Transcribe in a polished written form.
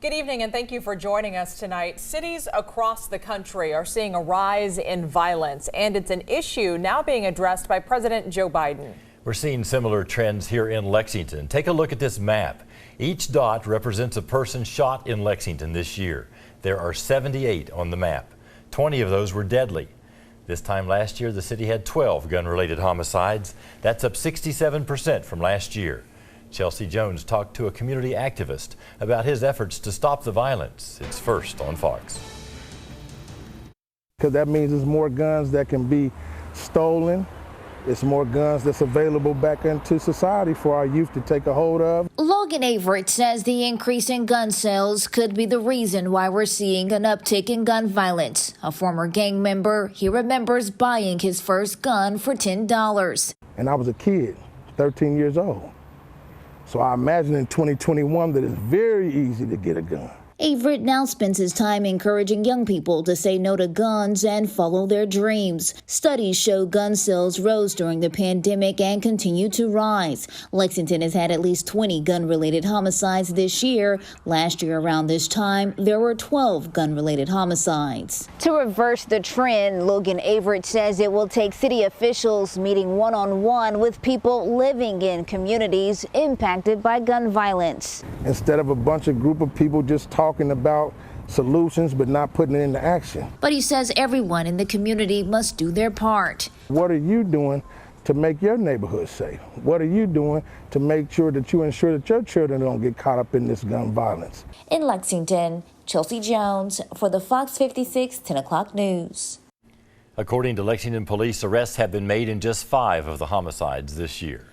Good evening and thank you for joining us tonight. Cities across the country are seeing a rise in violence, and it's an issue now being addressed by President Joe Biden. We're seeing similar trends here in Lexington. Take a look at this map. Each dot represents a person shot in Lexington this year. There are 78 on the map. 20 of those were deadly. This time last year, the city had 12 gun-related homicides. That's up 67% from last year. Chelsea Jones talked to a community activist about his efforts to stop the violence. It's first on Fox. Because that means there's more guns that can be stolen. It's more guns that's available back into society for our youth to take a hold of. Logan Averett says the increase in gun sales could be the reason why we're seeing an uptick in gun violence. A former gang member, he remembers buying his first gun for $10. And I was a kid, 13 years old. So I imagine in 2021 that it's very easy to get a gun. Averett now spends his time encouraging young people to say no to guns and follow their dreams. Studies show gun sales rose during the pandemic and continue to rise. Lexington has had at least 20 gun-related homicides this year. Last year around this time, there were 12 gun-related homicides. To reverse the trend, Logan Averett says it will take city officials meeting one-on-one with people living in communities impacted by gun violence. Instead of a group of people just talking about solutions but not putting it into action. But he says everyone in the community must do their part. What are you doing to make your neighborhood safe? What are you doing to make sure that you ensure that your children don't get caught up in this gun violence? In Lexington, Chelsea Jones for the Fox 56 10 o'clock news. According to Lexington police, arrests have been made in just 5 of the homicides this year.